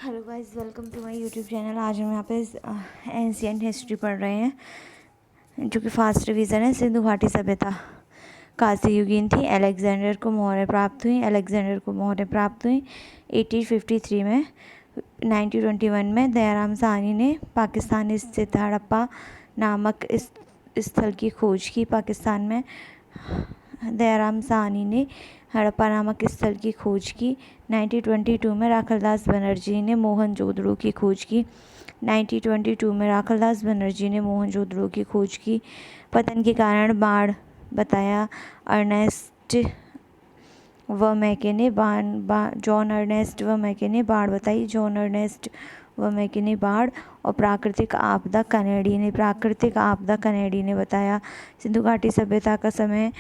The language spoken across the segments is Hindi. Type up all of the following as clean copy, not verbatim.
Hello guys, welcome to my YouTube channel. आज हम यहाँ पे एंशियंट हिस्ट्री पढ़ रहे हैं, जो कि फास्ट रिवीजन है। सिंधु घाटी सभ्यता कांस्य युगीन थी। अलेक्जेंडर को मोहरें प्राप्त हुई 1853 में। 1921 में दयाराम साहनी ने पाकिस्तान स्थित हड़प्पा नामक स्थल की खोज की। पाकिस्तान में दयाराम साहनी ने हड़प्पा नामक स्थल की खोज की। 1922 में राखलदास बनर्जी ने मोहनजोदड़ो की खोज की। 1922 में राखलदास बनर्जी ने मोहनजोदड़ो की खोज की। पतन के कारण बाढ़ बताया अर्नेस्ट व मैके ने जॉन अर्नेस्ट व मैके ने बाढ़ बताई। जॉन अर्नेस्ट व मैके ने बाढ़ और प्राकृतिक आपदा कनेडी ने बताया। सिंधु घाटी सभ्यता का समय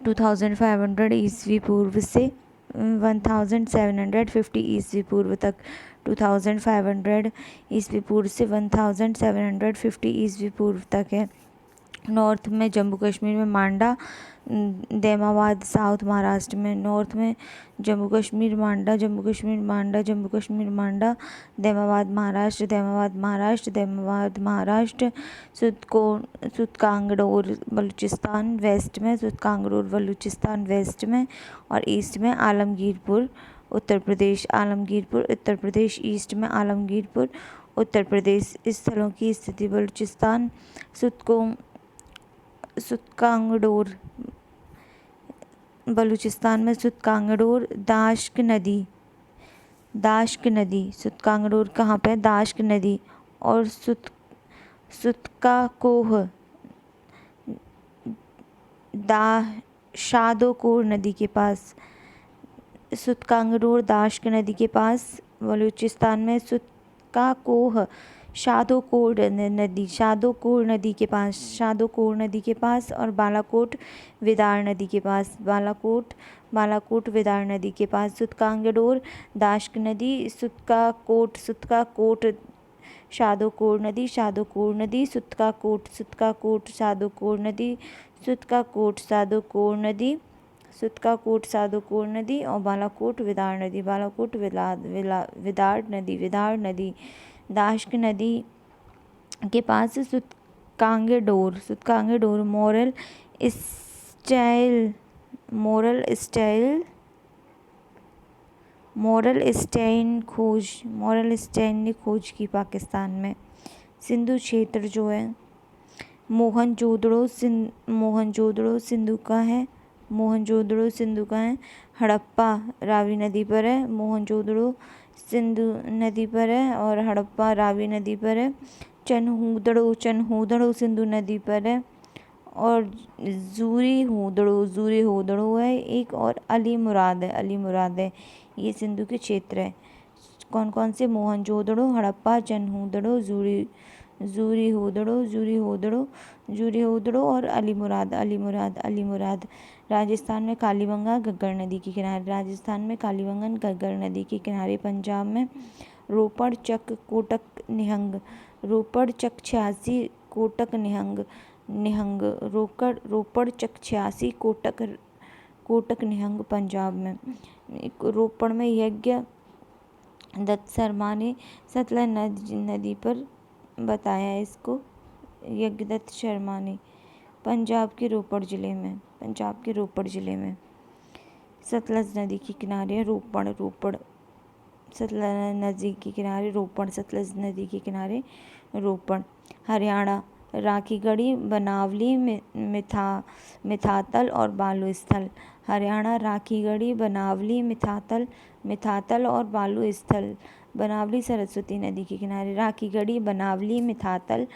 2500 ईस्वी पूर्व से 1750 ईस्वी पूर्व तक। 2500 ईस्वी पूर्व से 1750 ईस्वी पूर्व तक है। नॉर्थ में जम्मू कश्मीर में मांडा, दैमाबाद साउथ महाराष्ट्र में। नॉर्थ में जम्मू कश्मीर मांडा, दैमाबाद महाराष्ट्र। सुतकांगड़ोर बलूचिस्तान वेस्ट में और ईस्ट में आलमगीरपुर उत्तर प्रदेश। ईस्ट में आलमगीरपुर उत्तर प्रदेश। स्थलों की स्थिति बलूचिस्तान सुतकांगड़ोर बलूचिस्तान में सुतकांगड़ोर दाश्क नदी। सुतकांगड़ोर कहाँ पे? दाश्क नदी। और सुतकाकोह शादोकोर नदी के पास। सुतकांगड़ोर दाश्क नदी के पास बलूचिस्तान में। सुतकाकोह शादोकोर नदी के पास और बालाकोट विदार नदी के पास। सुतकांगड़ोर दाश्क नदी, सुतकाकोट शादोकोर नदी, सुतकाकोट शादोकोर नदी और बालाकोट विदार नदी। दाश्क नदी के पास सुतकांगड़ोर मोरल स्टेन ने खोज की पाकिस्तान में। सिंधु क्षेत्र जो है, मोहनजोदड़ो सिंधु का है। हड़प्पा रावी नदी पर है। मोहनजोदड़ो सिंधु नदी पर है और हड़प्पा रावी नदी पर है। चनहूदड़ो सिंधु नदी पर है और जूरी होदड़ो है एक, और अली मुराद है। ये सिंधु के क्षेत्र है। कौन कौन से? मोहनजोदड़ो, हड़प्पा, चनहूदड़ो, जूरी होदड़ो और अली मुराद। राजस्थान में कालीबंगा घग्गर नदी के किनारे। पंजाब में रोपड़ चक कोटक निहंग। रोपड़ चक 86 कोटक निहंग। रोपड़ चक 86 कोटक निहंग पंजाब में। रोपड़ में यज्ञ दत्त शर्मा ने सतलज नदी पर बताया इसको। यज्ञदत्त शर्मा ने पंजाब के रोपड़ जिले में सतलज नदी के किनारे रोपड़। सतलज नदी के किनारे रोपड़। हरियाणा राखीगढ़ी, बनावली, मिठातल और बालू स्थल। हरियाणा राखीगढ़ी, बनावली, मिठातल और बालू स्थल। बनावली सरस्वती नदी के किनारे। राखीगढ़ी, बनावली, मिठातल,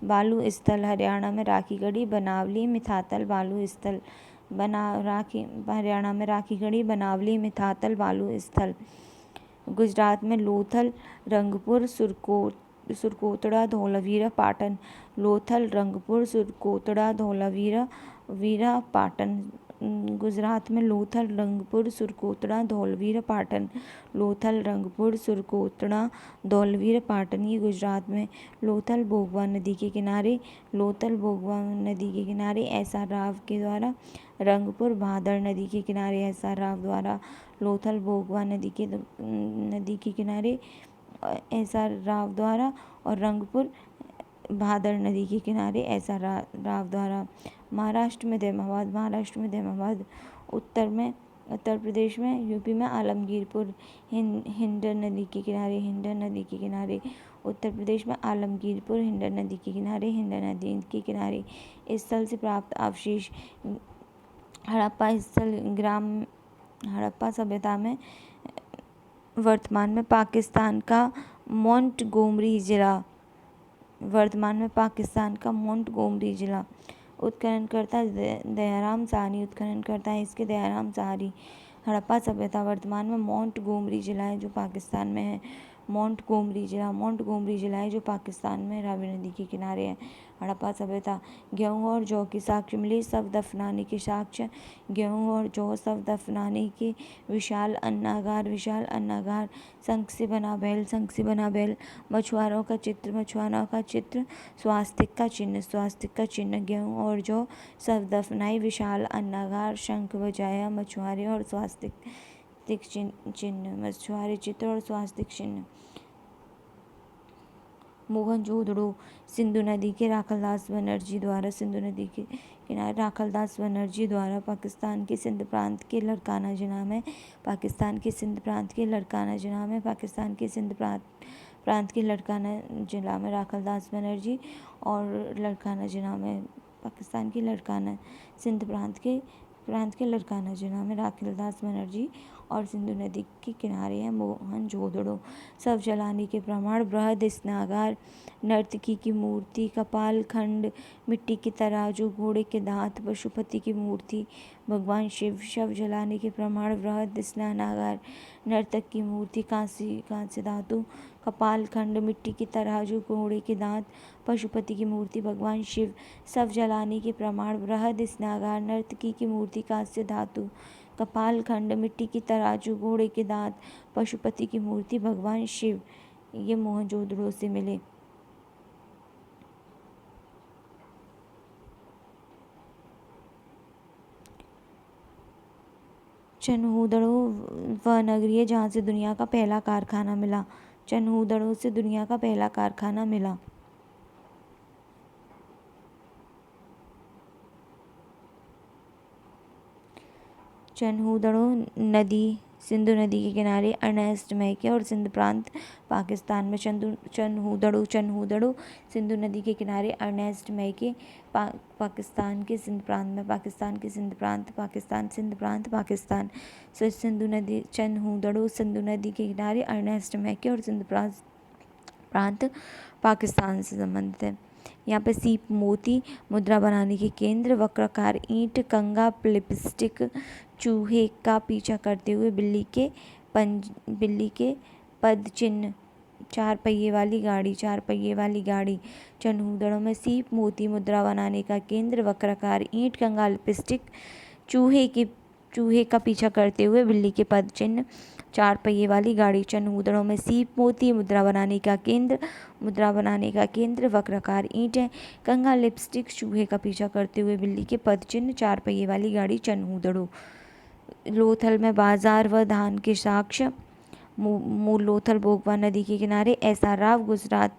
बालू स्थल। हरियाणा में राखीगढ़ी, बनावली, मिठातल, बालू स्थल। हरियाणा में राखीगढ़ी, बनावली, मिठातल, बालू स्थल। गुजरात में लोथल, रंगपुर, सुरकोतड़ा, धोलावीरा, पाटन। लोथल, रंगपुर, सुरकोतड़ा, धोलावीरा, पाटन। गुजरात में लोथल, रंगपुर, सुरकोतड़ा, धौलवीर, पाटन। लोथल, रंगपुर, सुरकोतड़ा, धौलवीर, पाटन ये गुजरात में। लोथल भोगवा नदी के किनारे, लोथल भोगवा नदी के किनारे एस.आर. राव के द्वारा। रंगपुर भादड़ नदी के किनारे एस.आर. राव द्वारा। लोथल भोगवा नदी के किनारे एस.आर. राव द्वारा और रंगपुर भादड़ नदी के किनारे एस.आर. राव द्वारा। महाराष्ट्र में दहमाबाद, उत्तर प्रदेश में, यूपी में आलमगीरपुर, हिंडन नदी के किनारे, उत्तर प्रदेश में आलमगीरपुर, हिंडन नदी के किनारे। इस स्थल से प्राप्त अवशेष हड़प्पा सभ्यता में वर्तमान में पाकिस्तान का मोंटगोमरी जिला। उत्खननकर्ता दयाराम साहनी। हड़प्पा सभ्यता वर्तमान में मोंटगोमरी जिला है जो पाकिस्तान में है। मोंटगोमरी जिला है जो पाकिस्तान में रावी नदी के किनारे है। हड़प्पा सभ्यता। गेहूँ और जौ के साक्ष्य मिले। शव दफनाने के साक्ष्य। गेहूँ और जौ शव दफनाने के। विशाल अन्नागार। शंख से बना बैल। मछुआरों का चित्र। स्वास्तिक का चिन्ह। गेहूँ और जौ शव दफनाई, विशाल अन्नागार, शंख बजाया, मछुआरे और स्वास्तिक चिन्ह। मोहनजोदड़ो सिंधु नदी के राखालदास बनर्जी द्वारा पाकिस्तान के सिंध प्रांत के लड़काना जिला में राखालदास बनर्जी और लड़काना जिला में पाकिस्तान के लड़काना सिंध प्रांत के लड़काना जिला में राखालदास बनर्जी और सिंधु नदी के किनारे है मोहनजोदड़ो। शव जलाने के प्रमाण। बृहद स्नागार, नर्तकी की मूर्ति, कपाल खंड, मिट्टी के तराजू, घोड़े के दांत, पशुपति की मूर्ति, भगवान शिव। शव जलाने के प्रमाण। बृहद स्नागार, नर्तक की मूर्ति, कांस्य धातु, कपाल खंड, मिट्टी की तराजू, घोड़े के दांत, पशुपति की मूर्ति, भगवान शिव। शव जलाने के प्रमाण। बृहद स्नागार, नर्तकी की मूर्ति, कांस्य धातु, कपाल खंड, मिट्टी की तराजू, घोड़े के दांत, पशुपति की मूर्ति, भगवान शिव। ये मोहनजोदड़ो से मिले। चन्हूदड़ो वह नगरी है जहाँ से दुनिया का पहला कारखाना मिला। चन्हूदड़ो से दुनिया का पहला कारखाना मिला। चन्हूदड़ो नदी सिंधु नदी के किनारे अर्नेस्ट मैके और सिंध प्रांत पाकिस्तान में। चन्हूदड़ो सिंधु नदी के किनारे अर्नेस्ट मैके पाकिस्तान के सिंध प्रांत पाकिस्तान। चन्हूदड़ो सिंधु नदी के किनारे अर्नेस्ट मैके और सिंध प्रांत पाकिस्तान से संबंधित है। यहाँ पे सीप मोती मुद्रा बनाने के केंद्र, वक्राकार ईंट, कंगा, लिपस्टिक, चूहे का पीछा करते हुए बिल्ली के पद चिन्ह, चार पहिए वाली गाड़ी। चन्हूदड़ो में सीप मोती मुद्रा बनाने का केंद्र, वक्राकार ईंट, कंगा, लिपस्टिक, चूहे का पीछा करते हुए बिल्ली के पद चिन्ह, चार पहिए वाली गाड़ी। चन्हूदड़ो में सीप मोती मुद्रा बनाने का केंद्र, वक्राकार ईंट है, कंगा, लिपस्टिक, चूहे का पीछा करते हुए बिल्ली के पद चिन्ह, चार पहिए वाली गाड़ी। चन्हूदड़ो। लोथल में बाजार व धान के साक्ष्य। मूल लोथल भोगवा नदी के किनारे एस.आर. राव गुजरात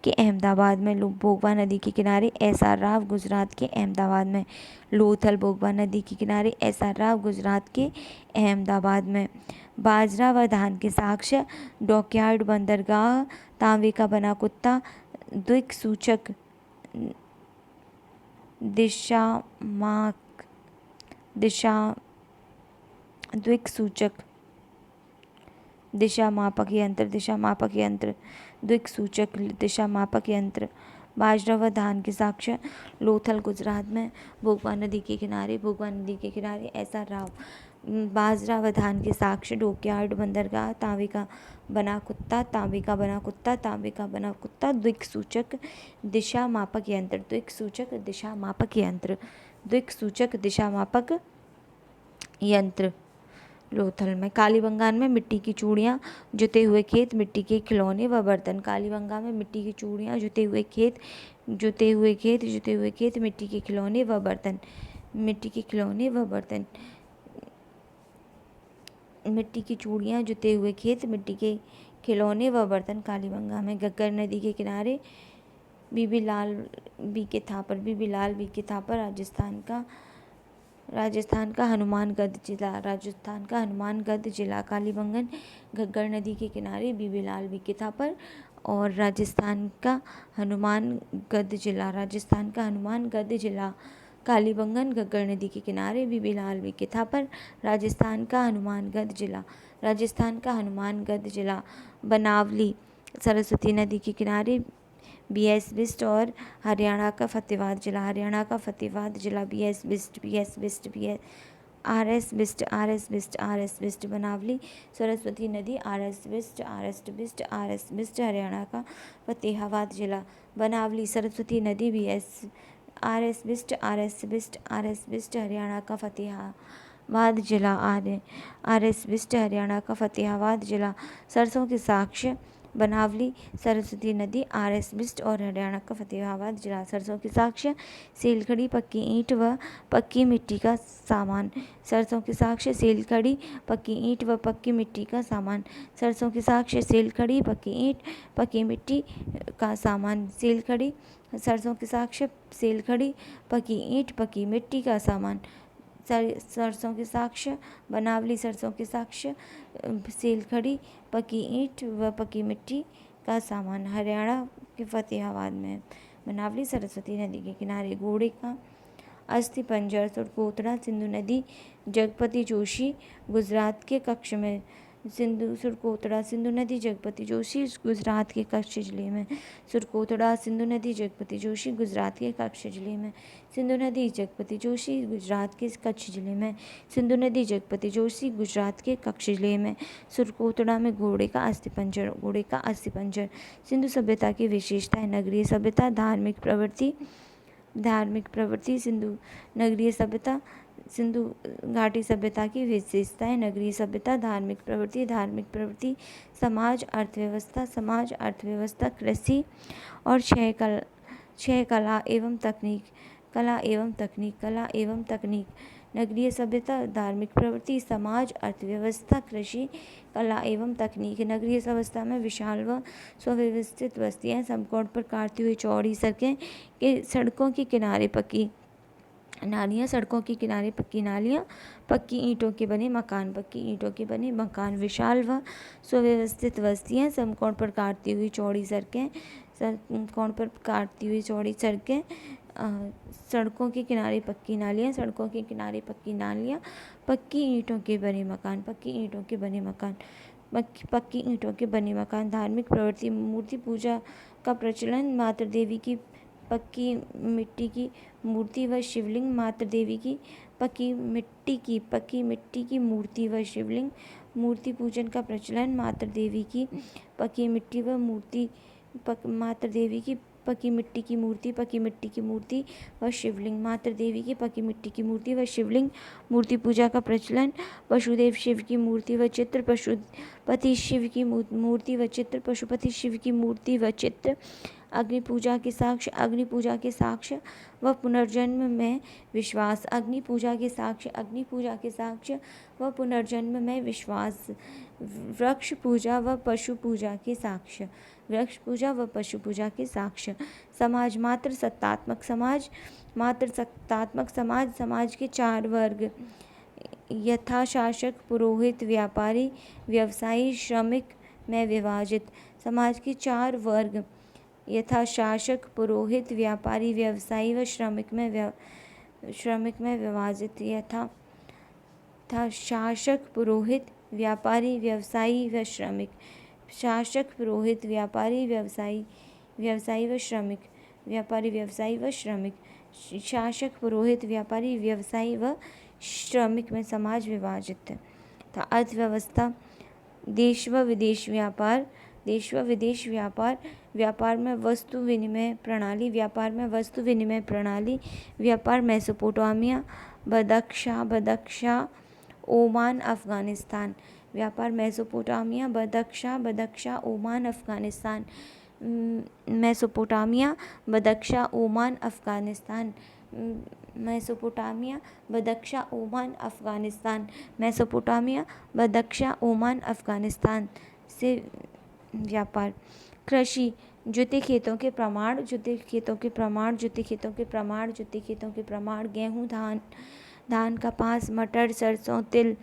के अहमदाबाद में। भोगवा नदी के किनारे एस.आर. राव गुजरात के अहमदाबाद में। लोथल भोगवा नदी के किनारे एस.आर. राव गुजरात के अहमदाबाद में। बाजरा व धान के साक्ष्य। डॉकयार्ड, बंदरगाह, तांबे का बना कुत्ता, दिक्सूचक, दिशामापक यंत्र, दिक्सूचक, दिशामापक यंत्र। बाजरा व धान के साक्ष्य। लोथल गुजरात में, भोगवा नदी के किनारे एस.आर. राव। बाजरा व धान के साक्ष्य। डॉकयार्ड, बंदरगाह, तांबे का बना कुत्ता, दिक्सूचक, दिशामापक यंत्र। यंत्र लोथल में। कालीबंगान में मिट्टी की चूड़ियाँ, जुते हुए खेत, मिट्टी के खिलौने व बर्तन। कालीबंगा में मिट्टी की चूड़ियाँ, जुते हुए खेत, मिट्टी के खिलौने व बर्तन, मिट्टी के खिलौने व बर्तन। मिट्टी की चूड़ियाँ, जुते हुए खेत, मिट्टी के खिलौने व बर्तन। कालीबंगा में घग्गर नदी के किनारे बीबी लाल बी के थापर राजस्थान का हनुमानगढ़ जिला। कालीबंगन घग्गर नदी के किनारे बीबी लाल बी के थापर और राजस्थान का हनुमानगढ़ जिला। कालीबंगन घग्गर नदी के किनारे बीबी लाल बी के थापर, राजस्थान का हनुमानगढ़ जिला। बनावली सरस्वती नदी के किनारे BS बिस्ट और हरियाणा का फतेहाबाद जिला। BS बिस्ट बनावली सरस्वती नदी। RS बिस्ट हरियाणा का फतेहाबाद जिला। बनावली सरस्वती नदी RS बिस्ट हरियाणा का फतेहाबाद जिला। RS बिस्ट हरियाणा का फतेहाबाद जिला। सरसों के साक्ष बनावली सरस्वती नदी, RS बिस्ट और हरियाणा का फतेहाबाद जिला। सरसों की साक्ष सेलखड़ी, पक्की ईंट व पक्की मिट्टी का सामान। सरसों की साक्ष सेलखड़ी, पक्की ईंट व पक्की मिट्टी का सामान। सरसों की साक्ष सेलखड़ी, पक्की ईंट, पक्की मिट्टी का सामान। सरसों की साक्ष सेलखड़ी, पक्की ईंट, पक्की मिट्टी का सामान। सरसों के साक्ष बनावली सरसों के साक्ष सेलखड़ी, पक्की ईंट व पक्की मिट्टी का सामान। हरियाणा के फतेहाबाद में बनावली सरस्वती नदी के किनारे घोड़े का अस्थि पंजर। सुरकोतड़ा सिंधु नदी जगपति जोशी गुजरात के कच्छ में। सुरकोतड़ा सिंधु नदी जगपति जोशी गुजरात के कच्छ जिले में। सुरकोतड़ा सिंधु नदी जगपति जोशी गुजरात के कच्छ जिले में। सिंधु नदी जगपति जोशी गुजरात के कच्छ जिले में। सिंधु नदी जगपति जोशी गुजरात के कच्छ जिले में। सुरकोतड़ा में घोड़े का अस्थि पंजर। सिंधु सभ्यता की विशेषताएं। नगरीय सभ्यता, धार्मिक प्रवृत्ति। सिंधु घाटी सभ्यता की विशेषताएं। नगरीय सभ्यता, धार्मिक प्रवृत्ति। समाज अर्थव्यवस्था, कृषि और क्षय कला एवं तकनीक। नगरीय सभ्यता, धार्मिक प्रवृत्ति, समाज, अर्थव्यवस्था, कृषि, कला एवं तकनीक। नगरीय सभ्यता में विशाल व सुव्यवस्थित बस्तियां, समकोण पर काटती हुई चौड़ी सड़कें, सड़कों के किनारे पक्की नालियाँ, पक्की ईंटों के बने मकान। विशाल व सुव्यवस्थित बस्तियां, समकोण पर काटती हुई चौड़ी सड़कें, सड़कों के किनारे पक्की नालियाँ, पक्की ईंटों के बने मकान। धार्मिक प्रवृत्ति, मूर्ति पूजा का प्रचलन। मातृ देवी की पक्की मिट्टी की मूर्ति व शिवलिंग। मातृ देवी की पक्की मिट्टी की मूर्ति व शिवलिंग। मूर्ति पूजन का प्रचलन। मातृ देवी की पक्की मिट्टी की मूर्ति व शिवलिंग। मातृ देवी की पक्की मिट्टी की मूर्ति व शिवलिंग। मूर्ति पूजा का प्रचलन। वसुदेव शिव की मूर्ति व चित्र। पशुपति शिव की मूर्ति व चित्र। अग्नि पूजा के साक्ष्य व पुनर्जन्म में विश्वास। वृक्ष पूजा व पशु पूजा के साक्ष्य। समाज, मातृसत्तात्मक समाज। समाज के 4 वर्ग यथा शासक, पुरोहित, व्यापारी, व्यवसायी, श्रमिक में विभाजित। समाज के 4 वर्ग यथा शासक, पुरोहित, व्यापारी, व्यवसायी व श्रमिक में विभाजित। यथा शासक, पुरोहित, व्यापारी, व्यवसायी व श्रमिक। शासक, पुरोहित, व्यापारी, व्यवसायी व श्रमिक। शासक, पुरोहित, व्यापारी, व्यवसायी व श्रमिक में समाज विभाजित था। अर्थव्यवस्था, देश व विदेश व्यापार। व्यापार में वस्तु विनिमय प्रणाली। व्यापार मेसोपोटामिया, बदख्शा ओमान अफ़गानिस्तान। व्यापार Mesopotamia, Badakhshan, Oman, Afghanistan. Mesopotamia, Badakhshan, Oman, Afghanistan. Mesopotamia, Badakhshan, Oman, Afghanistan. Mesopotamia, Badakhshan, Oman, Afghanistan से व्यापार। कृषि, जुते खेतों के प्रमाण, गेहूँ, धान, कपास, मटर, सरसों, तिल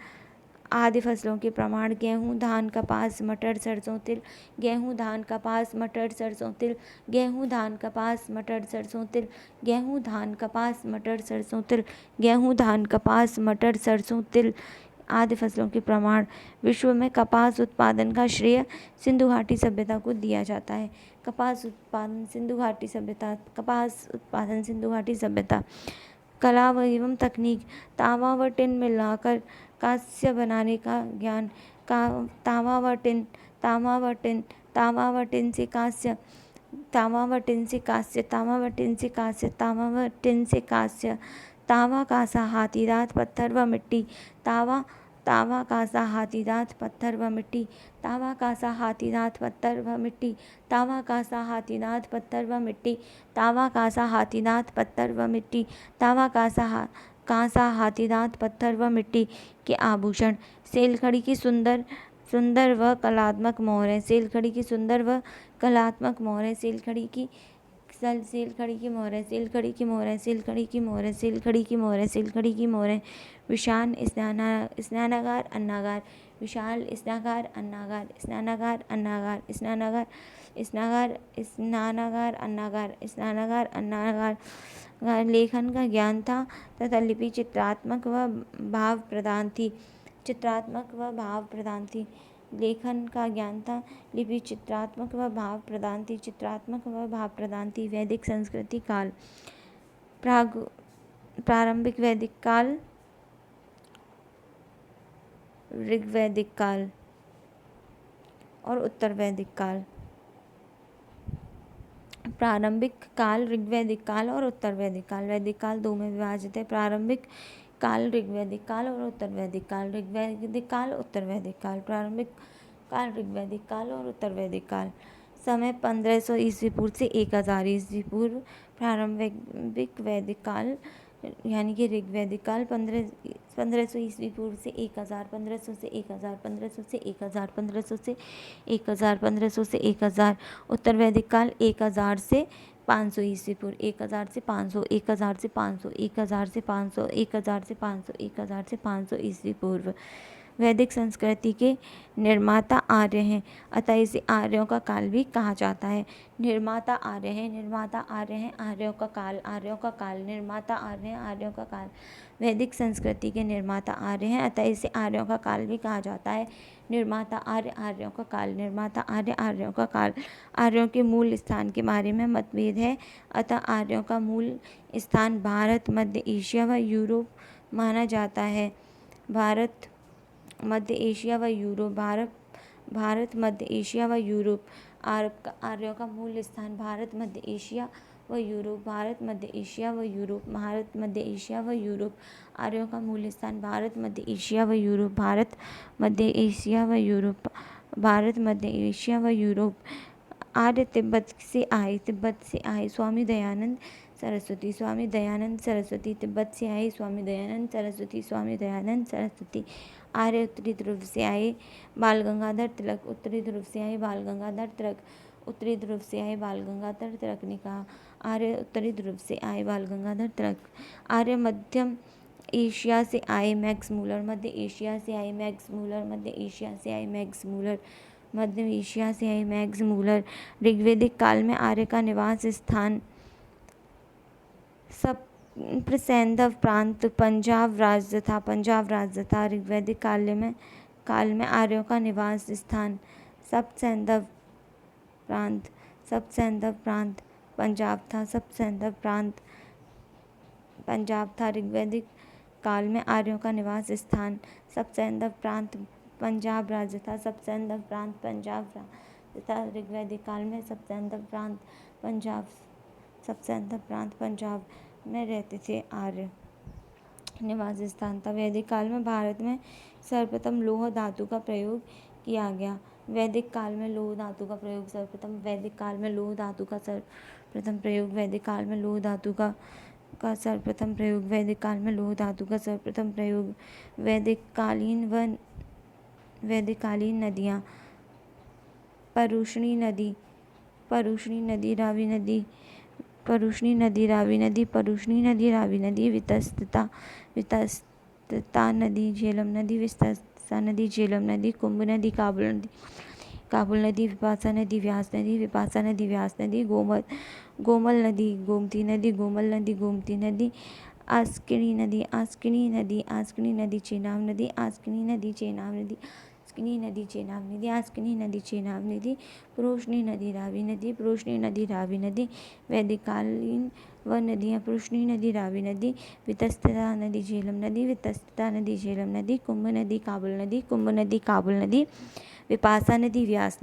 आदि फसलों के प्रमाण। गेहूँ, धान, कपास, मटर, सरसों, तिल। गेहूँ, धान, कपास, मटर, सरसों, तिल। गेहूँ, धान, कपास, मटर, सरसों, तिल। गेहूँ, धान, कपास, मटर, सरसों, तिल। गेहूँ, धान, कपास, मटर, सरसों, तिल आदि फसलों के प्रमाण। विश्व में कपास उत्पादन का श्रेय सिंधु घाटी सभ्यता को दिया जाता है। कपास उत्पादन सिंधु घाटी सभ्यता। कला एवं तकनीक, तांबा व टिन मिलाकर कांस्य बनाने का ज्ञान। तांबा व टिन से कांस्य, तांबा, कांसा, हाथीदांत, पत्थर व मिट्टी। तांबा, कांसा, हाथीदांत, पत्थर व मिट्टी। तांबा, कांसा, हाथीदांत, पत्थर व मिट्टी। तांबा, कांसा, हाथीदांत, पत्थर व मिट्टी। तांबा, कांसा, हाथीदांत, पत्थर व मिट्टी। तांबा, कांसा, हाथीदांत, पत्थर व मिट्टी के आभूषण। सेलखड़ी की सुंदर व कलात्मक मोहरें। सेलखड़ी की सुंदर व कलात्मक मोहरें। सेलखड़ी की मोहरें। विशाल स्नानागार, अन्नागार। विशाल स्नानागार, अन्नागार। लेखन का ज्ञान था तथा लिपि चित्रात्मक व भाव प्रधान थी। लेखन का ज्ञान था, लिपि चित्रात्मक व भाव प्रधान थी। वैदिक संस्कृति काल। प्रारंभिक वैदिक काल, ऋग्वैदिक काल और उत्तर वैदिक काल। प्रारंभिक काल, ऋग्वैदिक काल और उत्तर वैदिक काल। वैदिक काल दो में विभाजित है, प्रारंभिक काल, ऋग्वैदिक काल और उत्तर वैदिक काल। ऋग्वैदिक काल, उत्तर वैदिक काल। प्रारंभिक काल, ऋग्वैदिक काल और उत्तर वैदिक काल। समय 1500 ईस्वी पूर्व से 1000 ईस्वी पूर्व। प्रारंभिक वैदिक काल यानी कि ऋग्वैदिक काल 1500 ईस्वी पूर्व से 1000, 1500 से 1000, 1500 से 1000, 1500 से 1000, 1500 से 1000। उत्तर वैदिक काल 1000 से 500 ईस्वी पूर्व। 1000 से 500, 1000 से 500, 1000 से 500, 1000 से 500, 1000 से 500 ईस्वी पूर्व। वैदिक संस्कृति के निर्माता आर्य हैं, अतः इसे आर्यों का काल भी कहा जाता है। निर्माता आर्य हैं, आर्यों का काल, निर्माता आर्य हैं, आर्यों का काल। वैदिक संस्कृति के निर्माता आर्य हैं, अतः इसे आर्यों का काल भी कहा जाता है। निर्माता आर्य, आर्यों का काल। निर्माता आर्य, आर्यों का काल। आर्यों के मूल स्थान के बारे में मतभेद है, अतः आर्यों का मूल स्थान भारत, मध्य एशिया व यूरोप माना जाता है। भारत, मध्य एशिया व यूरोप। आर्यों का मूल स्थान भारत, मध्य एशिया व यूरोप। आर्यों का मूल स्थान भारत, मध्य एशिया व यूरोप। आर्य तिब्बत से आए, स्वामी दयानंद सरस्वती। तिब्बत से आए, स्वामी दयानंद सरस्वती। आर्य उत्तरी ध्रुव से आए, बाल गंगाधर तिलक। उत्तरी ध्रुव से आए, बाल गंगाधर तिलक ने कहा। आर्य उत्तरी ध्रुव से आए, बाल गंगाधर तिलक। आर्य मध्यम एशिया से आए, मैक्स मूलर। मध्य एशिया से आए, मैक्स मूलर। ऋग्वैदिक काल में आर्य का निवास स्थान सप्तसैंधव प्रांत, पंजाब राज्य था। ऋग्वैदिक काल में आर्यों का निवास स्थान सप्तसैंधव प्रांत पंजाब था। ऋग्वैदिक काल में आर्यों का निवास स्थान सप्तसैंधव प्रांत पंजाब राज्य था। ऋग्वैदिक काल में सप्तसैंधव प्रांत पंजाब में रहते थे आर्य। निवास स्थान था। वैदिक काल में भारत में सर्वप्रथम लौह धातु का प्रयोग किया गया। वैदिक काल में लौह धातु का प्रयोग सर्वप्रथम वैदिक काल में लौह धातु का सर्वप्रथम प्रयोग वैदिक काल में लौह धातु का सर्वप्रथम प्रयोग वैदिक काल में लौह धातु का सर्वप्रथम प्रयोग वैदिक कालीन नदियाँ परुष्णी नदी, रावी नदी, वितस्ता नदी, झेलम नदी, कुंभ नदी, काबुल नदी, विपाशा नदी, व्यास नदी, गोमल नदी, गोमती नदी, आस्किनी नदी, चेनाब नदी, प्रोशनी नदी, रावी नदी, वैदिक कालीन व नदियाँ प्रोशनी नदी, रावी नदी, वितस्ता नदी, झेलम नदी, कुंभ नदी, काबुल नदी, विपाशा नदी, व्यास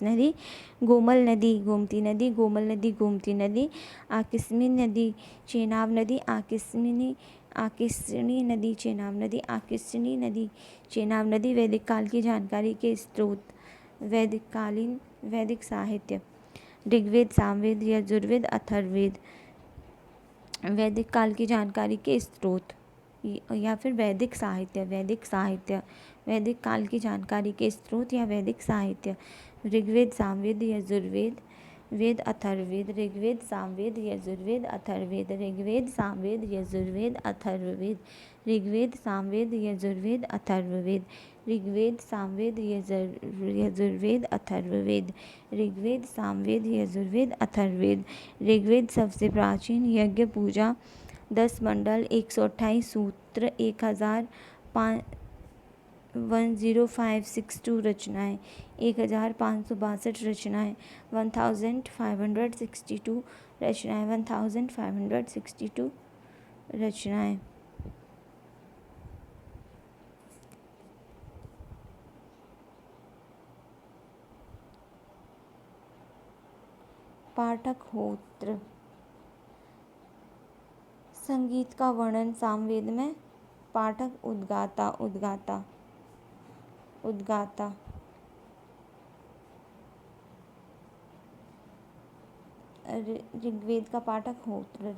नदी, गोमल नदी, गोमती नदी, आकिस्मी नदी, चेनाब नदी, चेनाब नदी, वैदिक काल की जानकारी के स्रोत वैदिक साहित्य ऋग्वेद, सामवेद, यजुर्वेद, अथर्ववेद। वैदिक काल की जानकारी के स्रोत या फिर वैदिक साहित्य वैदिक काल की जानकारी के स्रोत या वैदिक साहित्य ऋग्वेद, सामवेद, यजुर्वेद, वेद, अथर्ववेद। ऋग्वेद, सामवेद, यजुर्वेद, अथर्ववेद। ऋग्वेद, सामवेद, यजुर्वेद, अथर्ववेद। ऋग्वेद, सामवेद, यजुर्वेद, अथर्ववेद। ऋग्वेद, सामवेद, यजुर्वेद, अथर्ववेद। ऋग्वेद, सामवेद, यजुर्वेद, अथर्ववेद। ऋग्वेद सबसे प्राचीन यज्ञ पूजा 10 मंडल 128 सूत्र 10562 रचनाएं 1562 रचनाएं 1562 रचनाएं पाठक होत्र। संगीत का वर्णन सामवेद में पाठक उद्गाता। ऋग्वेद का पाठक होत्र।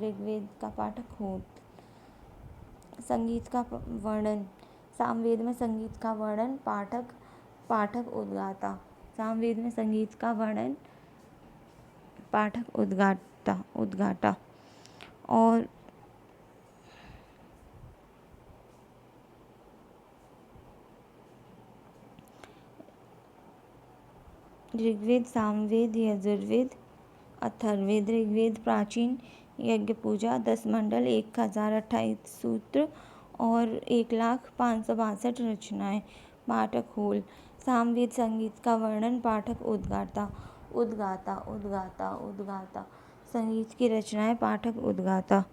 संगीत का वर्णन सामवेद में संगीत का वर्णन पाठक उद्गाता। सामवेद में संगीत का वर्णन पाठक उद्गाता। और ऋग्वेद, सामवेद, यजुर्वेद, अथर्ववेद। ऋग्वेद प्राचीन यज्ञ पूजा 10 मंडल 1028 सूत्र और 1,0562 रचनाएं पाठक होल। सामवेद संगीत का वर्णन पाठक उद्गाता। संगीत की रचनाएं पाठक उद्गाता।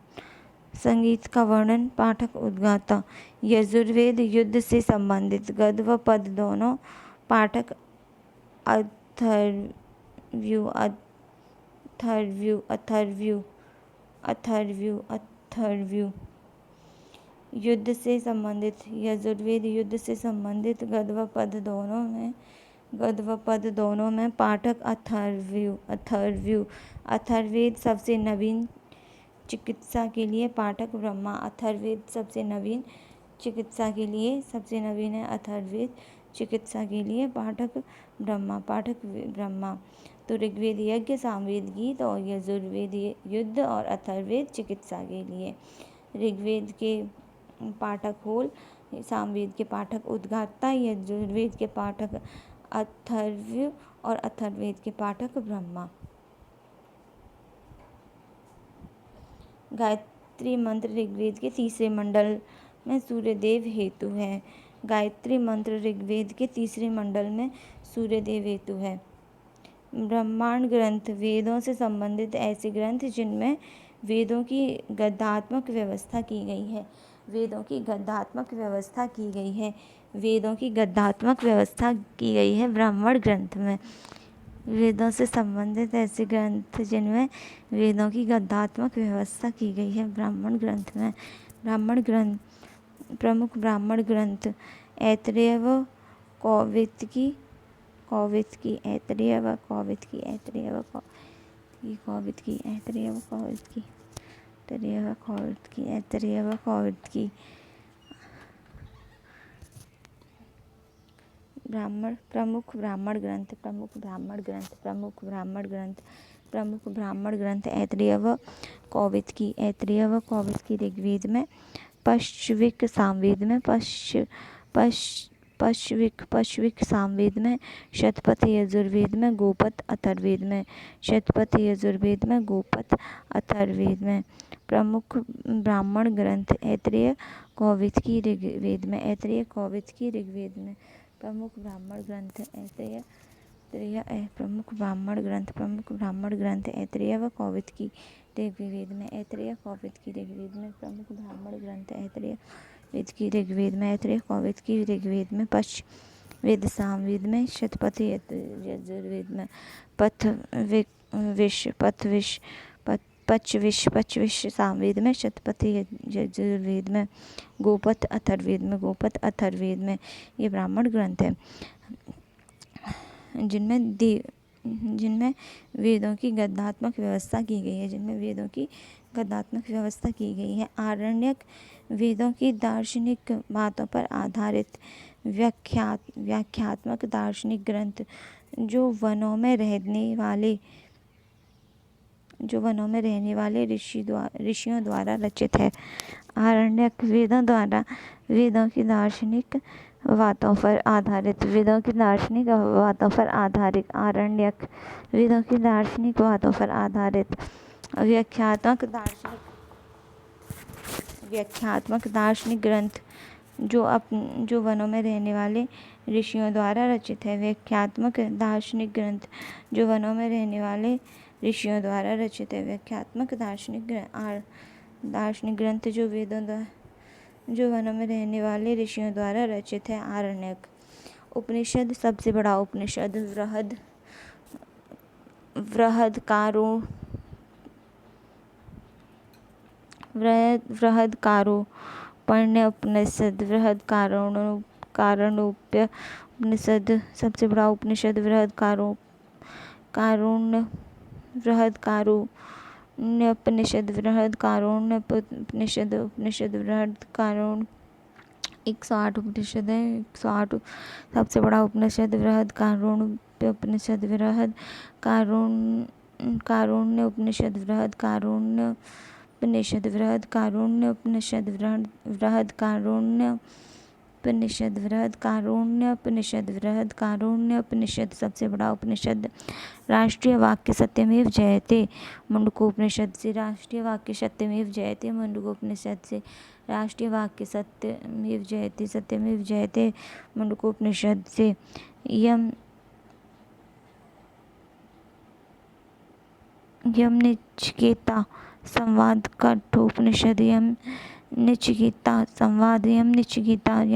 संगीत का वर्णन पाठक उद्गाता। यजुर्वेद युद्ध से संबंधित गद्य व पद दोनों पाठक अथर्व्यू। युद्ध से संबंधित यजुर्वेद युद्ध से संबंधित गद्य व पद दोनों में पाठक अथर्व्यू। अथर्ववेद सबसे नवीन चिकित्सा के लिए पाठक ब्रह्मा। अथर्ववेद सबसे नवीन चिकित्सा के लिए है अथर्ववेद चिकित्सा के लिए पाठक ब्रह्मा। तो ऋग्वेद यज्ञ, सामवेद गीत और यजुर्वेद युद्ध और अथर्ववेद चिकित्सा के लिए। ऋग्वेद के पाठक होल, सामवेद के पाठक उद्गाता, यजुर्वेद के पाठक अथर्व्य और अथर्ववेद के पाठक ब्रह्मा। गायत्री मंत्र ऋग्वेद के तीसरे मंडल में सूर्यदेव हेतु है। गायत्री मंत्र ऋग्वेद के तीसरे मंडल में सूर्यदेव हेतु है। ब्रह्मांड ग्रंथ वेदों से संबंधित ऐसे ग्रंथ जिनमें वेदों की गद्यात्मक व्यवस्था की गई है। वेदों की गद्यात्मक व्यवस्था की गई है ब्राह्मण ग्रंथ में। वेदों से संबंधित ऐसे ग्रंथ जिनमें वेदों की गद्यात्मक व्यवस्था की गई है। ब्राह्मण ग्रंथ में ब्राह्मण ग्रंथ प्रमुख ब्राह्मण ग्रंथ ऐतरेय व कौवितकी कौवितकी ऐतरेय व कौवितकी ऐतरेय व कौवितकी ऐतरेय व कौवितकी ऐतरेय व कौवितकी ऐतरेय व कौवितकी प्रमुख ब्राह्मण ग्रंथ ऐतरेय व कौवितकी ऋग्वेद में, पश्विक सामवेद में, पश्विक सामवेद में, शतपथ यजुर्वेद में, गोपथ अथर्ववेद में, शतपथ यजुर्वेद में, गोपथ अथर्ववेद में। प्रमुख ब्राह्मण ग्रंथ ऐतरेय कौवितकी ऋग्वेद में, ऐतरेय कौवितकी ऋग्वेद में। प्रमुख ब्राह्मण ग्रंथ ऐतरेय प्रमुख ब्राह्मण ग्रंथ ऐतरेय व कौवितकी ऋग्वेद में, ऐतरेय कौवितकी ऋग्वेद में। प्रमुख ब्राह्मण ग्रंथ ऐतरेय कौवितकी ऋग्वेद में, ऐतरेय कौवितकी ऋग्वेद में, पश्वेद सामवेद में, शतपथ यजुर्वेद में, पचविश सामवेद में, शतपथ यजुर्वेद में, गोपथ अथर्ववेद में। ये ब्राह्मण ग्रंथ है जिनमें वेदों की गद्यात्मक व्यवस्था की गई है। आरण्यक वेदों की दार्शनिक बातों पर आधारित व्याख्यात्मक दार्शनिक ग्रंथ जो वनों में रहने वाले ऋषियों द्वारा रचित है। आरण्यक वेदों की दार्शनिक बातों पर आधारित आरण्यक वेदों की दार्शनिक बातों पर आधारित व्याख्यात्मक दार्शनिक ग्रंथ जो वनों में रहने वाले ऋषियों द्वारा रचित है। व्याख्यात्मक दार्शनिक ग्रंथ जो वनों में रहने वाले ऋषियों द्वारा रचित है। व्याख्यात्मक दार्शनिक ग्रंथ जो वनों में रहने वाले ऋषियों द्वारा रचित है। आरण्यक उपनिषद सबसे बड़ा उपनिषद बृहदकारोपण्य उपनिषद बृहदकारोण्य उपनिषद सबसे बड़ा उपनिषद बृहदकारोण्य उपनिषद बृहदकारोण्य 108 उपनिषद है। 108 सबसे बड़ा उपनिषद बृहदकारोण्य उपनिषद बृहदकारोण्य उपनिषद बृहदकारोण्य उपनिषद सबसे बड़ा उपनिषद। राष्ट्रीय वाक्य सत्यमेव जयते मुंडकोपनिषद से। राष्ट्रीय वाक्य सत्यमेव जयते मुंडकोपनिषद से। राष्ट्रीय वाक्य सत्यमेव जयते मुंडकोपनिषद से। यम निचिकेता संवाद कठोपनिषद। यम निचिकेता संवाद कठोपनिषद।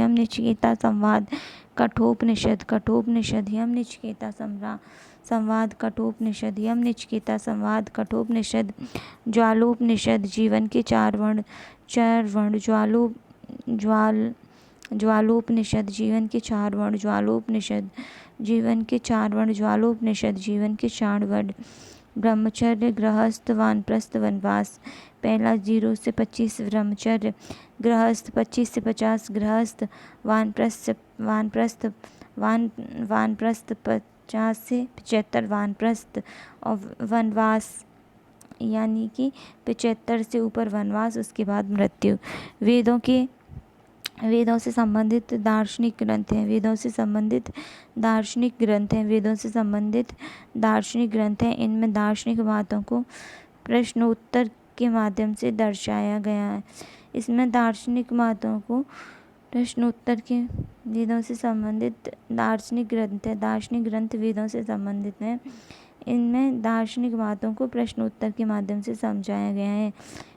यम निचिकेता संवाद कठोपनिषद। ज्वालोपनिषद जीवन के चार वर्ण ज्वालोपनिषद जीवन के चार वर्ण जीवन के चार वर्ण। ब्रह्मचर्य गृहस्थ वानप्रस्थ वनवास। पहला 0 से 25 ब्रह्मचर्य, गृहस्थ 25 से 50, गृहस्थ वानप्रस्थ 50 से 75, वानप्रस्थ और वनवास यानी कि 75 से ऊपर वनवास, उसके बाद मृत्यु। वेदों से संबंधित दार्शनिक ग्रंथ हैं। इनमें दार्शनिक बातों को प्रश्नोत्तर के माध्यम से दर्शाया गया है। वेदों से संबंधित दार्शनिक ग्रंथ वेदों से संबंधित हैं। इनमें दार्शनिक बातों को प्रश्नोत्तर के माध्यम से समझाया गया है।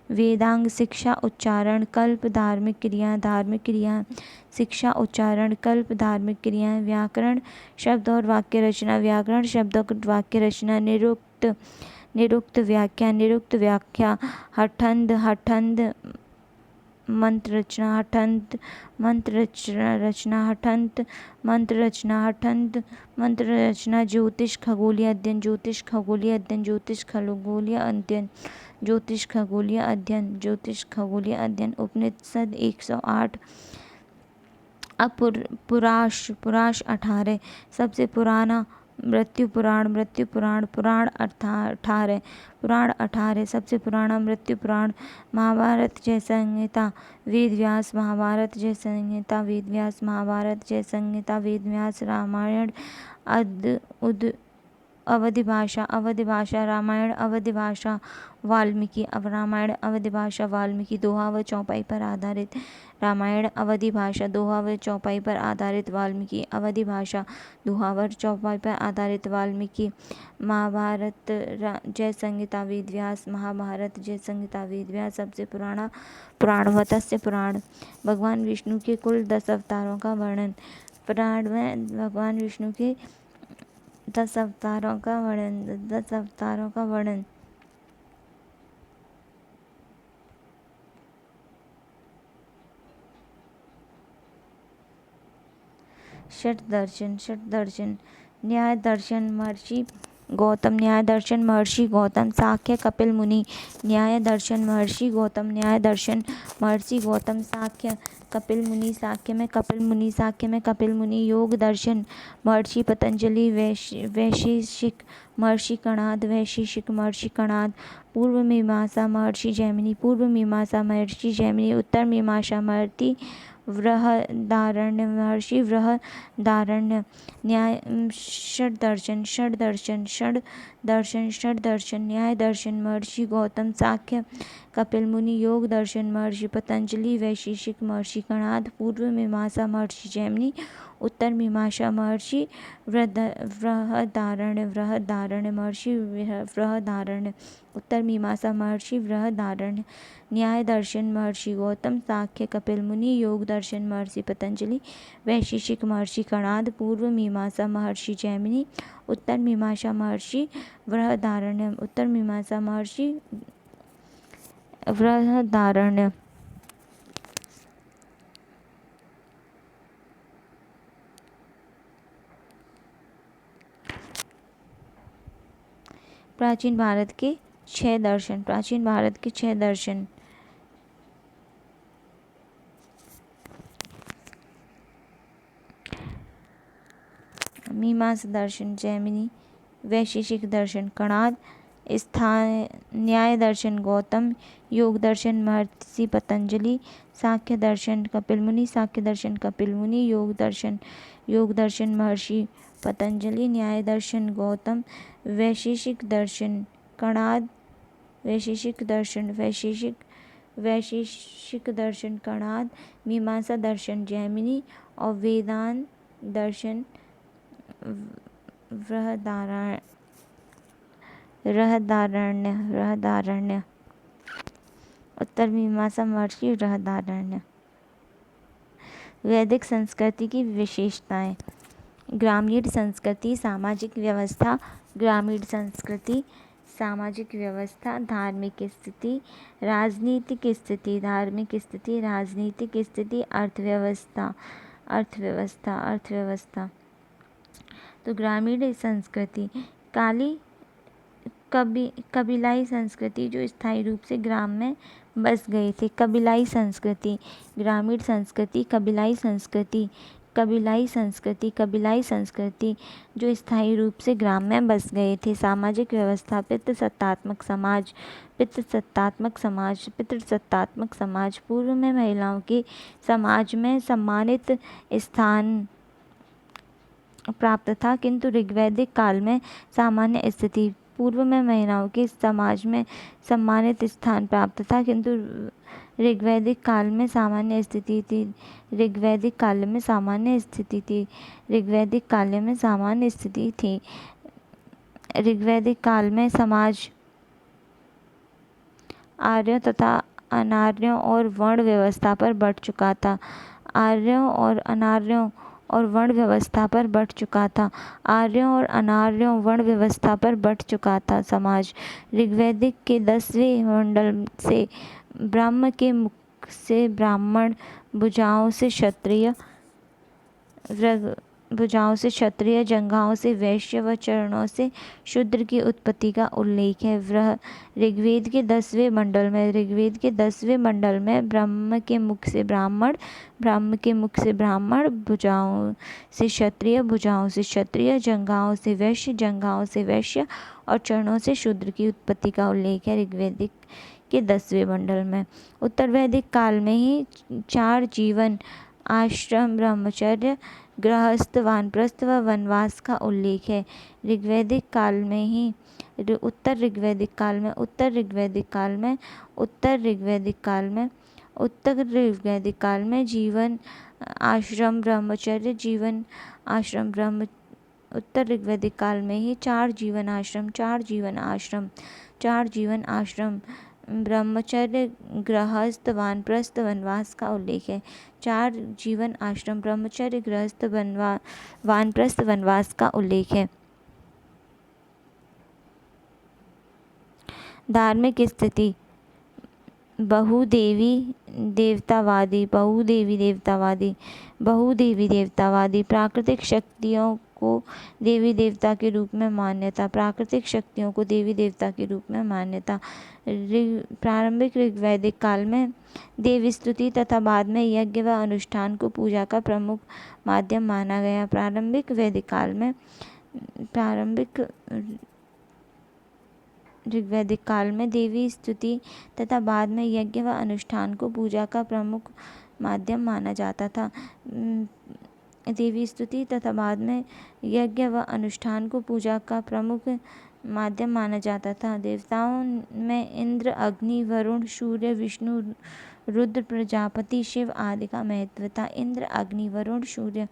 वेदांग शिक्षा उच्चारण कल्प धार्मिक क्रियाएं शिक्षा उच्चारण कल्प धार्मिक क्रियाएं व्याकरण शब्द और वाक्य रचना व्याकरण शब्द और वाक्य रचना निरुक्त व्याख्या हठंद मंत्र रचना मंत्र रचना ज्योतिष खगोलीय अध्ययन उपनिषद 108 पुराश 18 सबसे पुराना मृत्यु पुराण पुराण 18 सबसे पुराना मृत्यु पुराण महाभारत जय संहिता वेद व्यास महाभारत जय संहिता रामायण अवधि भाषा रामायण अवधि भाषा वाल्मीकि दोहा व चौपाई पर आधारित रामायण अवधि भाषा दोहा व चौपाई पर आधारित वाल्मीकि अवधि भाषा दोहा व चौपाई पर आधारित वाल्मीकि महाभारत जय संहिता वेद व्यास महाभारत जय संहिता वेद व्यास सबसे पुराना पुराण मत्स्य पुराण भगवान विष्णु के कुल 10 अवतारों का वर्णन पुराण में भगवान विष्णु के 10 अवतारों का वर्णन षट दर्शन न्याय दर्शन महर्षि गौतम साख्य कपिल मुनि न्याय दर्शन महर्षि गौतम साख्य कपिल मुनि कपिल मुनि योग दर्शन महर्षि पतंजलि वैशेषिक महर्षि कणाद पूर्व मीमांसा महर्षि जैमिनी उत्तर मीमांसा महर्षि वृहदारण्य न्याय षड दर्शन न्याय दर्शन महर्षि गौतम साख्य कपिल मुनि योग दर्शन महर्षि पतंजलि वैशेषिक महर्षि कणाद पूर्व मीमांसा महर्षि जैमिनी उत्तर मीमांसा महर्षि वृहदारण्य महर्षि वृहदारण्य उत्तर मीमांसा महर्षि वृहदारण्य न्याय दर्शन महर्षि गौतम साख्य कपिल मुनि योग दर्शन महर्षि पतंजलि वैशेषिक महर्षि कणाद पूर्व मीमांसा महर्षि जैमिनी उत्तर मीमांसा महर्षि वृहदारण्य प्राचीन भारत के 6 दर्शन मीमांसा दर्शन जैमिनी वैशेषिक दर्शन कणाद न्याय दर्शन गौतम योग दर्शन महर्षि पतंजलि साख्य दर्शन कपिल मुनि योग दर्शन महर्षि पतंजलि न्याय दर्शन गौतम वैशेषिक दर्शन कणाद वैशेषिक दर्शन कणाद मीमांसा दर्शन जैमिनी और वेदांत दर्शन वृहदारण्य उत्तर मीमांसा महर्षि वृहदारण्य वैदिक संस्कृति की विशेषताएं ग्रामीण संस्कृति सामाजिक व्यवस्था धार्मिक स्थिति राजनीतिक स्थिति अर्थव्यवस्था तो ग्रामीण संस्कृति कबीलाई संस्कृति जो स्थायी रूप से ग्राम में बस गए थे कबीलाई संस्कृति ग्रामीण संस्कृति कबीलाई संस्कृति जो स्थायी रूप से ग्राम में बस गए थे पितृसत्तात्मक समाज पूर्व में महिलाओं के समाज में सम्मानित स्थान प्राप्त था किंतु ऋग्वैदिक काल में सामान्य स्थिति पूर्व में महिलाओं के समाज में सम्मानित स्थान प्राप्त था किंतु ऋग्वैदिक काल में सामान्य स्थिति थी ऋग्वैदिक काल में सामान्य स्थिति थी ऋग्वैदिक काल में समाज आर्यों तथा अनार्यों और वर्ण व्यवस्था पर बढ़ चुका था। आर्यों और अनार्यों और वर्ण व्यवस्था पर बढ़ चुका था। आर्यों और अनार्यों वर्ण व्यवस्था पर बढ़ चुका था समाज। ऋग्वेदिक के 10वें मंडल से ब्रह्म के मुख से ब्राह्मण, भुजाओं से क्षत्रिय, जंघाओं से वैश्य व चरणों से शूद्र की उत्पत्ति का उल्लेख है। ऋग्वेद के 10वें मंडल में ब्रह्म के मुख से ब्राह्मण, भुजाओं से क्षत्रिय, जंघाओं से वैश्य और चरणों से शूद्र की उत्पत्ति का उल्लेख है ऋग्वेदिक के 10वें मंडल में। उत्तर वैदिक काल में ही 4 जीवन, आश्रम, ब्रह्मचर्य, गृहस्थ, वानप्रस्थ व वनवास का उल्लेख है। उत्तर ऋग्वेदिक काल में जीवन, आश्रम, ब्रह्मचर्य, उत्तर ऋग्वेदिक काल में ही 4 जीवन आश्रम, ब्रह्मचर्य, गृहस्थ, वानप्रस्थ, वनवास का उल्लेख है। 4 जीवन आश्रम, ब्रह्मचर्य, गृहस्थ, वानप्रस्थ, वनवास का उल्लेख है। धार्मिक स्थिति बहुदेवी देवतावादी। प्राकृतिक शक्तियों को देवी देवता के रूप में मान्यता। प्रारंभिक ऋग्वैदिक काल में देव स्तुति तथा बाद में यज्ञ व अनुष्ठान को पूजा का प्रमुख माध्यम माना गया। प्रारंभिक ऋग्वैदिक काल में देवी स्तुति तथा बाद में यज्ञ व अनुष्ठान को पूजा का प्रमुख माध्यम माना जाता था। देवी स्तुति तथा बाद में यज्ञ व अनुष्ठान को पूजा का प्रमुख माध्यम माना जाता था। देवताओं में इंद्र, अग्नि, वरुण, सूर्य, विष्णु, रुद्र, प्रजापति, शिव आदि का महत्व था। इंद्र, अग्नि, वरुण, सूर्य,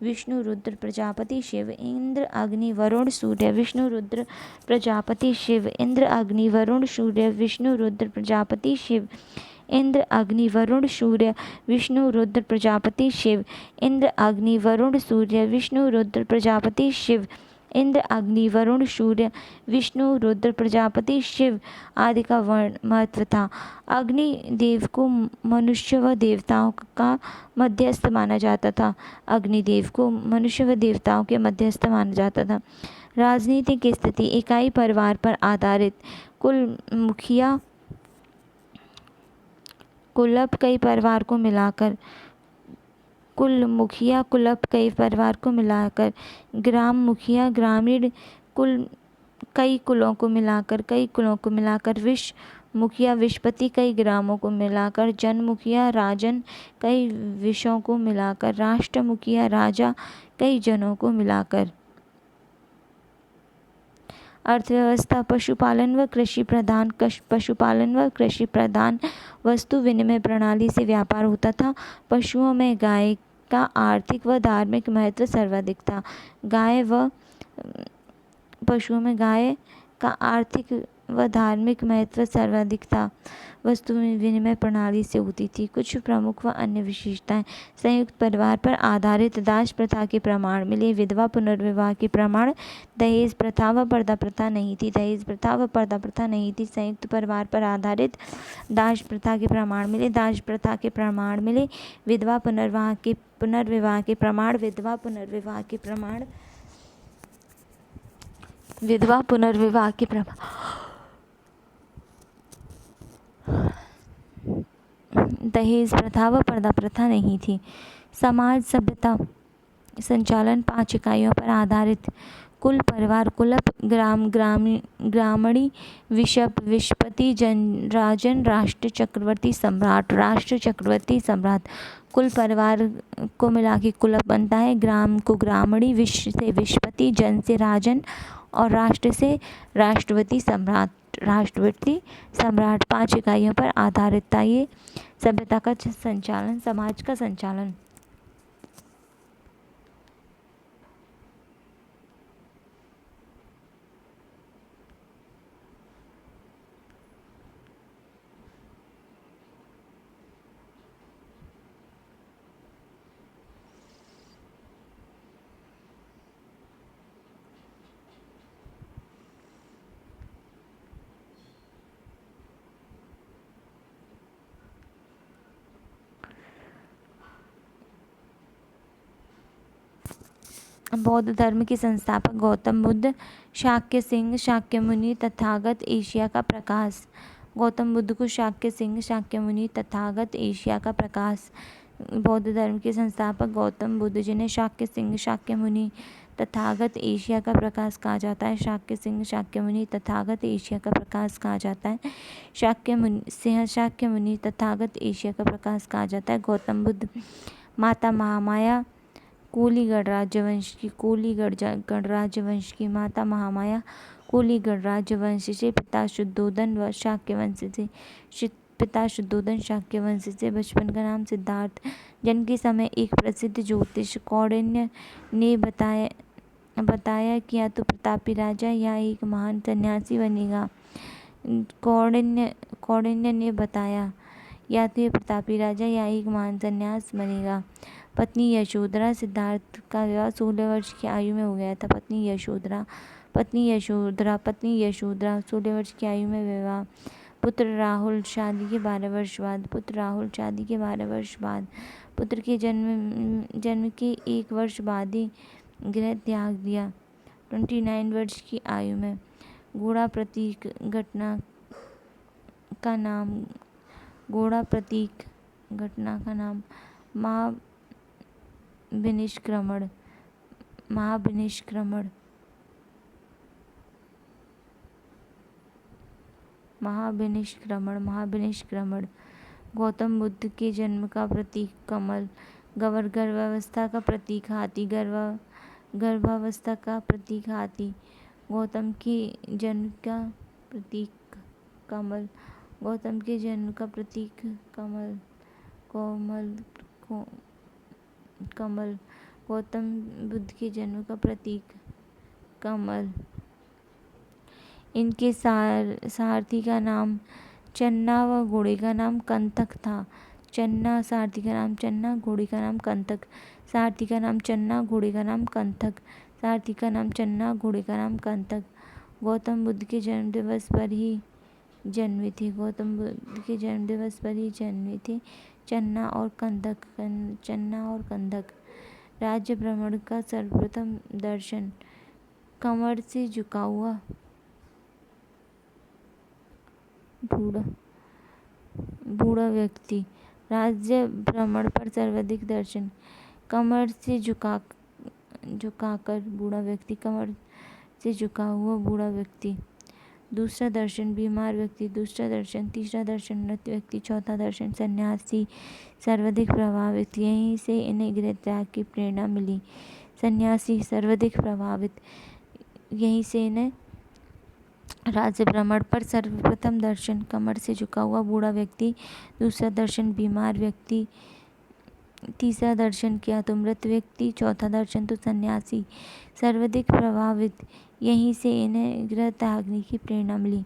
विष्णु, रुद्र, प्रजापति, शिव। इंद्र, अग्नि, वरुण, सूर्य, विष्णु, रुद्र, प्रजापति, शिव। इंद्र, अग्नि, वरुण, सूर्य, विष्णु, रुद्र, प्रजापति, शिव। इंद्र, अग्नि, वरुण, सूर्य, विष्णु, रुद्र, प्रजापति, शिव। इंद्र, अग्नि, वरुण, सूर्य, विष्णु, रुद्र, प्रजापति, शिव। इंद्र, अग्नि, वरुण, सूर्य, विष्णु, रुद्र, प्रजापति, शिव आदि का महत्व था। अग्नि देव को मनुष्य व देवताओं का मध्यस्थ माना जाता था। राजनीतिक स्थिति इकाई परिवार पर आधारित। कुल मुखिया कुलप कई परिवार को मिलाकर, ग्राम मुखिया ग्रामीण कुल कई कुलों को मिलाकर, विश मुखिया विशपति कई ग्रामों को मिलाकर, जन मुखिया राजन कई विषयों को मिलाकर, राष्ट्र मुखिया राजा कई जनों को मिलाकर। अर्थव्यवस्था पशुपालन व कृषि प्रधान वस्तु विनिमय प्रणाली से व्यापार होता था। पशुओं में गाय का आर्थिक व धार्मिक महत्व सर्वाधिक था। पशुओं में गाय का आर्थिक व धार्मिक महत्व सर्वाधिक था। वस्तु विनिमय प्रणाली से होती थी। कुछ प्रमुख व अन्य विशेषताएं। संयुक्त परिवार पर आधारित दास प्रथा के प्रमाण मिले। विधवा पुनर्विवाह के प्रमाण। दहेज प्रथा व पर्दा प्रथा नहीं थी। संयुक्त परिवार पर आधारित दास प्रथा के प्रमाण मिले। विधवा पुनर्विवाह के प्रमाण। दहेज प्रथा व पर्दा प्रथा नहीं थी। समाज सभ्यता संचालन 5 इकाइयों पर आधारित। कुल, परिवार, कुलप, ग्रामणी, विशप, विशपति, राजन, राष्ट्र, चक्रवर्ती, सम्राट। कुल परिवार को मिला के कुलप बनता है। ग्राम को ग्रामणी, विश से विशपति, जन से राजन और राष्ट्र से राष्ट्रवती सम्राट। 5 इकाइयों पर आधारित था ये सभ्यता का संचालन, समाज का संचालन। बौद्ध धर्म के संस्थापक गौतम बुद्ध। शाक्य सिंह, शाक्य मुनि, तथागत, एशिया का प्रकाश। गौतम बुद्ध को शाक्य सिंह, शाक्य मुनि, तथागत, एशिया का प्रकाश। बौद्ध धर्म के संस्थापक गौतम बुद्ध, जिन्हें शाक्य सिंह, शाक्य मुनि, तथागत, एशिया का प्रकाश कहा जाता है। शाक्य सिंह, शाक्य मुनि, तथागत, एशिया का प्रकाश कहा जाता है। शाक्य मुनि, तथागत, एशिया का प्रकाश कहा जाता है। गौतम बुद्ध। माता महामाया, कोलीगढ़ राजवंश की, कोलीगढ़ राजवंश की माता महामाया कोलीगढ़ राजवंश से, पिता शुद्धोदन शाक्य वंश से, पिता शुद्धोदन शाक्य वंश से। बचपन का नाम सिद्धार्थ। जन्म के समय एक प्रसिद्ध ज्योतिष कौंडिन्य ने बताया कि या तो प्रतापी राजा या एक महान सन्यासी बनेगा। कौंडिन्य ने बताया या तो ये प्रतापी राजा या एक महान सन्यास बनेगा। पत्नी यशोधरा। सिद्धार्थ का विवाह 16 वर्ष की आयु में हो गया था। पत्नी यशोधरा 16 वर्ष की आयु में विवाह। पुत्र राहुल। शादी के 12 वर्ष बाद। पुत्र के जन्म के 1 वर्ष बाद ही गृह त्याग दिया, 29 वर्ष की आयु में। घोड़ा प्रतीक घटना का नाम महाभिनिष्क्रमण। गौतम बुद्ध के जन्म का प्रतीक कमल। गर्भावस्था का प्रतीक हाथी। गर्भावस्था का प्रतीक हाथी। गौतम के जन्म का प्रतीक कमल। गौतम के जन्म का प्रतीक कमल। गौतम बुद्ध के जन्म का प्रतीक कमल। इनके सारथी का नाम चन्ना व घोड़े का नाम कंतक था। सारथी का नाम चन्ना, घोड़े का नाम कंतक। सारथी का नाम चन्ना, घोड़े का नाम कंतक। गौतम बुद्ध के जन्मदिवस पर ही जन्मे थे चन्ना और कंदक। राज्य भ्रमण का सर्वप्रथम दर्शन। कमर से झुका हुआ बूढ़ा व्यक्ति। राज्य भ्रमण पर सर्वाधिक दर्शन। कमर से झुकाकर बूढ़ा व्यक्ति। कमर से झुका हुआ बूढ़ा व्यक्ति। दूसरा दर्शन बीमार व्यक्ति। दूसरा दर्शन। तीसरा दर्शन मृत व्यक्ति। चौथा दर्शन सन्यासी। सर्वाधिक प्रभावित। यहीं से इन्हें गृह त्याग की प्रेरणा मिली। सन्यासी सर्वाधिक प्रभावित। यहीं से इन्हें राज्य भ्रमण पर सर्वप्रथम दर्शन कमर से झुका हुआ बूढ़ा व्यक्ति। दूसरा दर्शन बीमार व्यक्ति। तीसरा दर्शन किया तो मृत व्यक्ति। चौथा दर्शन तो सन्यासी। सर्वाधिक प्रभावित। यहीं से इन्हें गृह त्यागने की प्रेरणा मिली।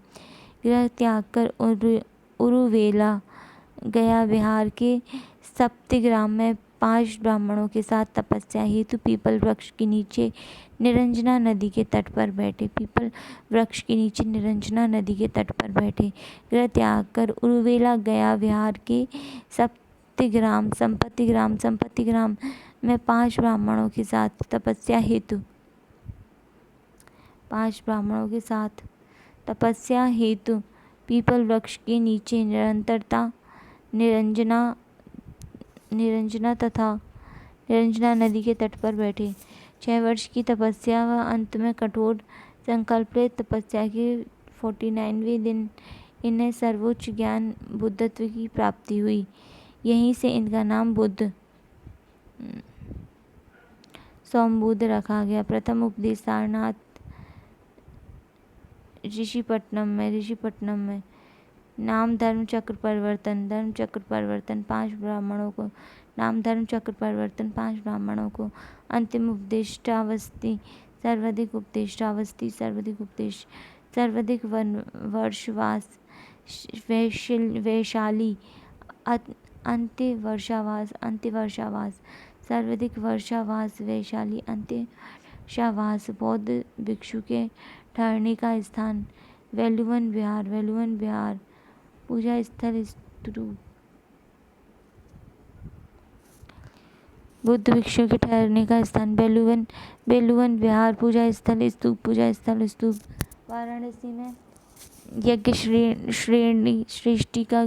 गृह त्याग कर उरुवेला गया। बिहार के सप्तग्राम में 5 ब्राह्मणों के साथ तपस्या हेतु पीपल वृक्ष के नीचे निरंजना नदी के तट पर बैठे। गृह त्याग कर उरुवेला गया। बिहार के संपत्ति ग्राम में 5 ब्राह्मणों के साथ तपस्या हेतु पीपल वृक्ष के नीचे निरंजना नदी के तट पर बैठे। 6 वर्ष की तपस्या व अंत में कठोर संकल्प तपस्या के 49वें दिन इन्हें सर्वोच्च ज्ञान बुद्धत्व की प्राप्ति हुई। यहीं से इनका नाम सोमबुद्ध रखा गया। प्रथम उपदेश सारनाथ ऋषिपट्टनम में। नाम धर्म चक्र परिवर्तन 5 ब्राह्मणों को। अंतिम उपदेष्टावस्थी। सर्वाधिक वर्षवास वैशाली। अंत्यवर्षावास। सर्वाधिक वर्षावास वैशाली। अंत्यवर्षावास। बौद्ध भिक्षु के ठहरने का स्थान वेलुवन विहार। पूजा स्थल स्तूप। बुद्ध भिक्षु के ठहरने का स्थान बेलुवन विहार, पूजा स्थल स्तूप। वाराणसी में यज्ञ श्रेष्ठिका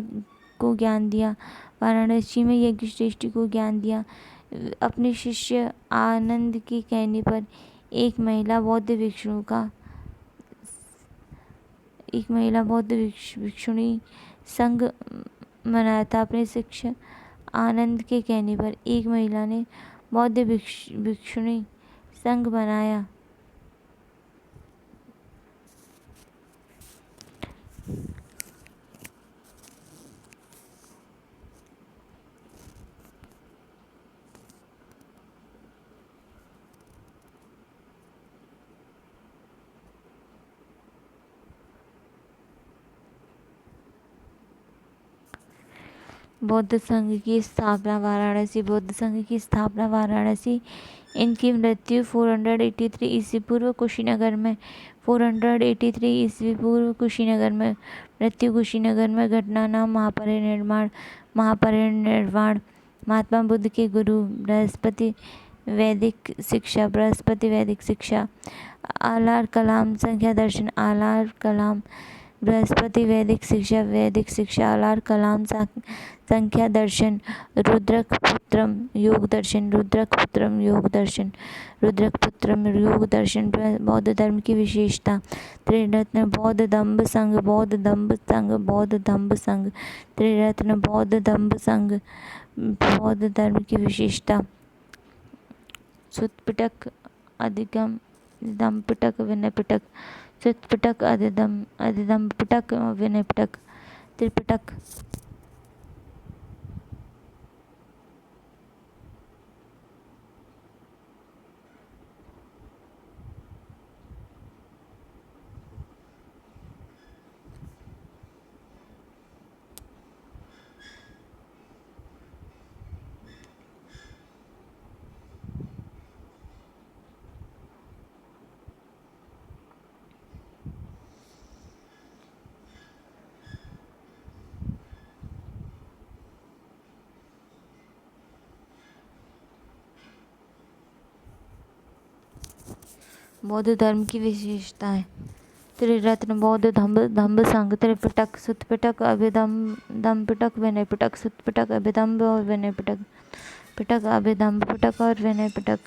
को ज्ञान दिया। वाराणसी में यज्ञ श्रेष्ठी को ज्ञान दिया। अपने शिष्य आनंद के कहने पर एक महिला बौद्ध भिक्षुणी संघ बनाया था। अपने शिष्य आनंद के कहने पर एक महिला ने बौद्ध भिक्षुणी संघ बनाया। बौद्ध संघ की स्थापना वाराणसी। इनकी मृत्यु 483 ईस्वी पूर्व कुशीनगर में मृत्यु कुशीनगर में। घटना नाम महापरिनिर्वाण। महात्मा बुद्ध के गुरु बृहस्पति वैदिक शिक्षा। आलार कलाम संख्या दर्शन। बृहस्पति वैदिक शिक्षा। आलार कलाम संख्या दर्शन। रुद्रकपुत्रम योग दर्शन। बौद्ध धर्म की विशेषता। त्रिरत्न बौद्ध धम्म संघ। त्रिरत्न बौद्ध धम्म संघ। बौद्ध धर्म की विशेषता। सुत्पिटक अधिगम पिटक विनय पिटक। सुत्पिटक अधिगम पिटक विनय पिटक। त्रिपिटक। बौद्ध धर्म की विशेषताएं। त्रिरत्न बौद्ध धम्म संघ। त्रिपिटक सुत्पिटक अभिधम्म पिटक विनय पिटक। सुत्पिटक अभिधम्म और विनय पिटक। पिटक अभिधम्म पिटक और विनय पिटक।